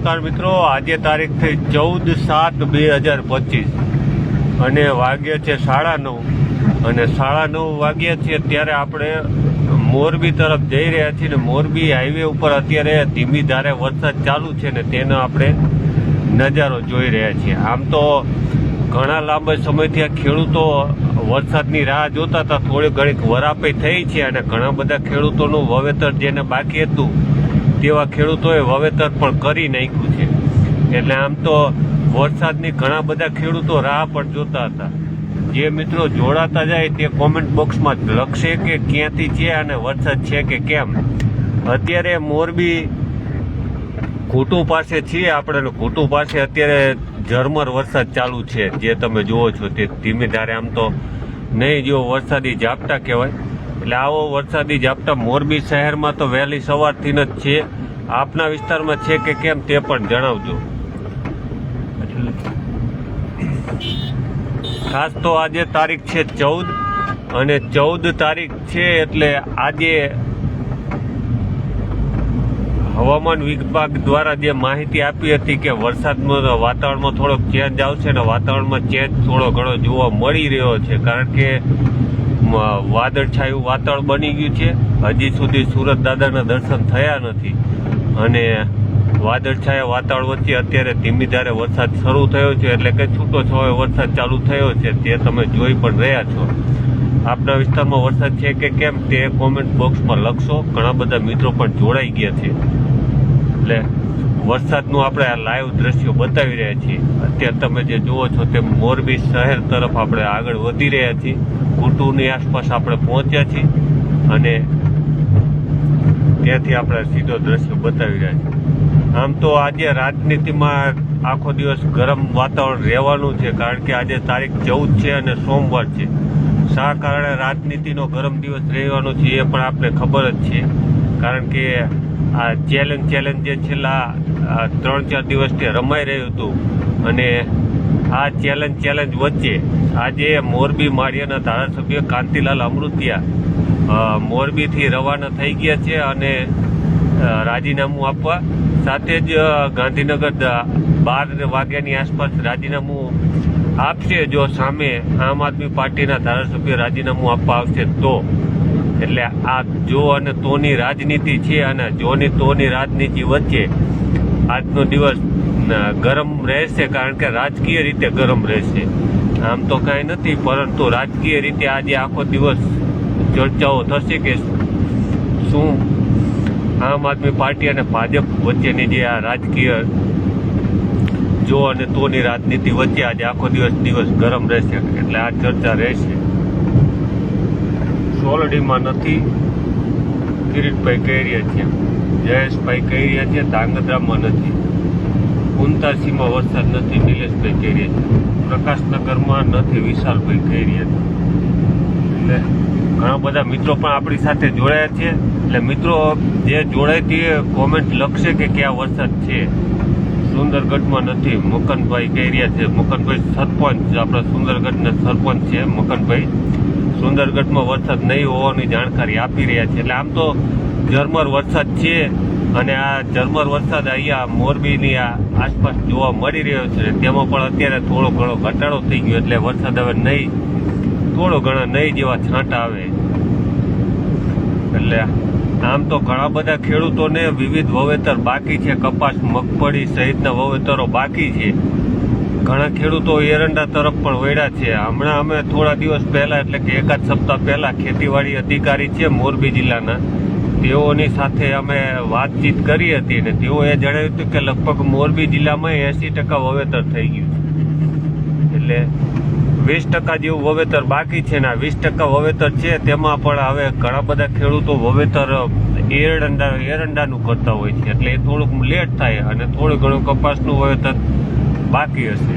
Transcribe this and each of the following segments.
નમસ્કાર મિત્રો, આજે તારીખ થઈ 14/7/2025 અને વાગ્યા છે 9:30 અને 9:30 વાગ્યા છે ત્યારે આપણે મોરબી તરફ જઈ રહ્યા છીએ. મોરબી હાઈવે ઉપર અત્યારે ધીમી ધારે વરસાદ ચાલુ છે ને તેનો આપણે નજારો જોઈ રહ્યા છીએ. આમ તો ઘણા લાંબા સમયથી આ ખેડૂતો વરસાદની રાહ જોતા હતા. થોડી ઘણી વરાપે થઈ છે અને ઘણા બધા ખેડૂતોનું વાવેતર જેને બાકી હતું તેવા ખેડૂતોએ વાવેતર પણ કરી નાખ્યું છે. એટલે આમ તો વરસાદની ઘણા બધા ખેડૂતો રાહ પણ જોતા હતા. જે મિત્રો જોડાતા જાય તે કોમેન્ટ બોક્સમાં લખશે કે ક્યાંથી છે અને વરસાદ છે કે કેમ. અત્યારે મોરબી ઘૂંટુ પાસે છીએ આપણે. ઘૂંટુ પાસે અત્યારે ઝરમર વરસાદ ચાલુ છે. જે તમે જુઓ છો તે ધીમી ધારે, આમ તો નહીં જેવો વરસાદી ઝાપટા કહેવાય. એટલે આવો વરસાદી ઝાપટા મોરબી શહેરમાં તો વહેલી સવારથી જ છે. આપના વિસ્તારમાં છે કે કેમ તે પણ જણાવજો. ખાસ તો આજે તારીખ છે 14 અને 14 તારીખ છે એટલે આજે હવામાન વિભાગ દ્વારા જે માહિતી આપી હતી કે વરસાદમાં વાતાવરણમાં થોડોક ચેન્જ આવશે અને વાતાવરણમાં ચેન્જ થોડો ઘણો જોવા મળી રહ્યો છે. કારણ કે વાદળછાયું વાતાવરણ બની ગયું છે. હજી સુધી સુરત દાદાના દર્શન થયા નથી અને વાદળછાયા વાતાવરણ વચ્ચે અત્યારે ધીમી ધારે વરસાદ શરૂ થયો છે. એટલે કે છૂટો છવાયો વરસાદ ચાલુ થયો છે તે તમે જોઈ પણ રહ્યા છો. આપના વિસ્તારમાં વરસાદ છે કે કેમ તે કોમેન્ટ બોક્સમાં લખશો. ઘણા બધા મિત્રો પણ જોડાઈ ગયા છે. એટલે વરસાદનું આપણે આ લાઈવ દ્રશ્યો બતાવી રહ્યા છીએ. અત્યારે તમે જે જુઓ છો તે મોરબી શહેર તરફ આપણે આગળ વધી રહ્યા છીએ. ઘૂંટુની આસપાસ આપણે પહોંચ્યા છીએ અને ત્યાંથી આપણે સીધો દ્રશ્યો બતાવી રહ્યા છીએ. આમ તો આજે રાજનીતિમાં આખો દિવસ ગરમ વાતાવરણ રહેવાનું છે. કારણ કે આજે તારીખ 14 છે અને સોમવાર છે. શા કારણે રાજનીતિનો ગરમ દિવસ રહેવાનો છે એ પણ આપણે ખબર જ છે. કારણ કે આ ચેલેન્જ જે છેલ્લા 3-4 દિવસથી રમાઈ રહ્યું હતું અને આ ચેલેન્જ વચ્ચે આજે મોરબી માળિયાના ધારાસભ્ય કાંતિલાલ અમૃતિયા મોરબીથી રવાના થઈ ગયા છે અને રાજીનામું આપવા. સાથે જ ગાંધીનગર 12 વાગ્યાની આસપાસ રાજીનામું આપશે. જો સામે આમ આદમી પાર્ટીના ધારાસભ્ય રાજીનામું આપવા આવશે તો. એટલે આ જો અને તોની રાજનીતિ છે અને જોની તોની રાજનીતિ વચ્ચે આજનો દિવસ ગરમ રહેશે. કારણ કે રાજકીય રીતે ગરમ રહેશે. આમ તો કાંઈ નથી, પરંતુ રાજકીય રીતે આજે આખો દિવસ ચર્ચાઓ થશે કે શું આમ આદમી પાર્ટી અને ભાજપ વચ્ચેની જે આ રાજકીય જો અને તોની રાજનીતિ વચ્ચે આજે આખો દિવસ ગરમ રહેશે. એટલે આ ચર્ચા રહેશે. સોલડીમાં નથી, કિરીટભાઈ કહી રહ્યા છે. જયેશભાઈ કહી રહ્યા છે. ધાંગધ્રામાં નથી. કુંતાસીમાં વરસાદ નથી, નિલેશભાઈ કહી રહ્યા છે. પ્રકાશનગરમાં નથી, વિશાલભાઈ કહી રહ્યા છે. એટલે ઘણા બધા મિત્રો પણ આપણી સાથે જોડાયા છે. એટલે મિત્રો જે જોડાય તે કોમેન્ટ લખશે કે ક્યાં વરસાદ છે. સુંદરગઢમાં નથી, મકનભાઈ કહી રહ્યા છે. મકનભાઈ સરપંચ, આપણા સુંદરગઢના સરપંચ છે મકનભાઈ. સુંદરગઢમાં વરસાદ નહીં હોવાની જાણકારી આપી રહ્યા છે. એટલે આમ તો ઝરમર વરસાદ છે અને આ ઝરમર વરસાદ અહીંયા મોરબીની આસપાસ જોવા મળી રહ્યો છે. તેમાં પણ અત્યારે થોડો ઘણો ઘટાડો થઈ ગયો. એટલે વરસાદ હવે નહીં, થોડો ઘણા નહીં જેવા છાંટા આવે. એટલે આમ તો ઘણા બધા ખેડૂતોને વિવિધ વાવેતર બાકી છે. કપાસ, મગફળી સહિતના વાવેતરો બાકી છે. ઘણા ખેડૂતો એરંડા તરફ પણ વળ્યા છે. હમણાં અમે થોડા દિવસ પહેલા, એટલે કે એકાદ સપ્તાહ પહેલા ખેતીવાડી અધિકારી છે મોરબી જિલ્લાના, તેઓની સાથે અમે વાતચીત કરી હતી અને તેઓએ જણાવ્યું હતું કે લગભગ મોરબી જિલ્લામાં 80% વાવેતર થઈ ગયું છે. એટલે 20% જેવું વાવેતર બાકી છે ને આ 20% વાવેતર છે તેમાં પણ હવે ઘણા બધા ખેડૂતો વાવેતર એરંડાનું કરતા હોય છે. એટલે એ થોડુંક લેટ થાય અને થોડું ઘણું કપાસનું વાવેતર બાકી હશે.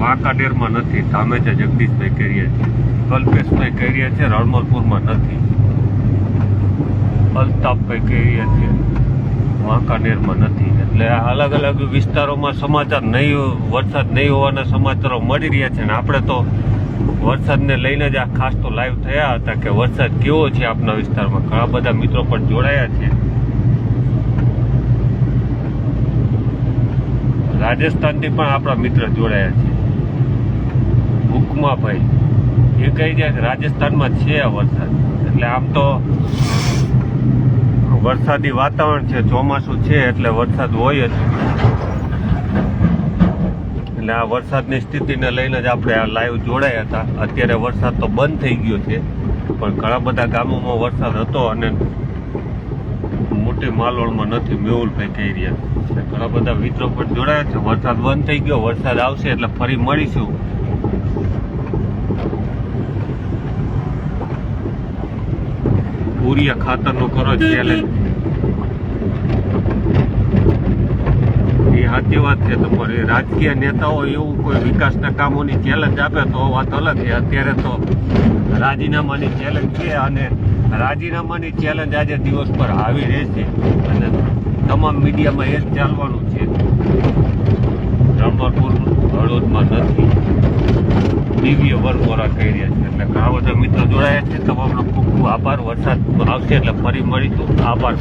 વાંકાનેરમાં નથી, ધામેચા જગદીશભાઈ કહી રહ્યા છે. કલ્પેશભાઈ કહી રહ્યા છે રણમલપુરમાં નથી. અલ્તાફભાઈ કહી રહ્યા છે વાંકાનેરમાં નથી. એટલે અલગ અલગ વિસ્તારોમાં સમાચાર વરસાદ નહીં હોવાના સમાચારો મળી રહ્યા છે. ને આપણે તો વરસાદને લઈને જ આ ખાસ તો લાઈવ થયા હતા કે વરસાદ કેવો છે આપના વિસ્તારમાં. ઘણા બધા મિત્રો પણ જોડાયા છે. રાજસ્થાનથી પણ આપણા મિત્ર જોડાયા છે. ભૂકમાભાઈ એ કહી જાય કે રાજસ્થાનમાં છે આ વરસાદ. એટલે આમ તો વરસાદી વાતાવરણ છે, ચોમાસું છે એટલે વરસાદ હોય જ. એટલે આ વરસાદની સ્થિતિને લઈને જ આપણે આ લાઈવ જોડાયા હતા. અત્યારે વરસાદ તો બંધ થઈ ગયો છે, પણ ઘણા બધા ગામોમાં વરસાદ હતો અને મોટી માલવણમાં નથી. મેહુલભાઈ કહી રહ્યા છે. ઘણા બધા મિત્રો પણ જોડાયા છે. વરસાદ બંધ થઈ ગયો, વરસાદ આવશે એટલે ફરી મળીશું. યુરિયા ખાતરનો કરો ચેલેન્જ, એ સાચી વાત છે તમારી. રાજકીય નેતાઓ એવું કોઈ વિકાસના કામોની ચેલેન્જ આપે તો વાત અલગ છે. અત્યારે તો રાજીનામાની ચેલેન્જ છે અને રાજીનામાની ચેલેન્જ આજે દિવસ પર આવી રહેશે અને તમામ મીડિયામાં એ જ ચાલવાનું છે. રણપુર હળવદમાં નથી, દિવ્ય વરકોરા કહી રહ્યા છે. એટલે ઘણા બધા મિત્રો જોડાયા છે. તમામનો ખૂબ ખૂબ આભાર. વરસાદ આવશે એટલે ફરી મળીશું. આભાર.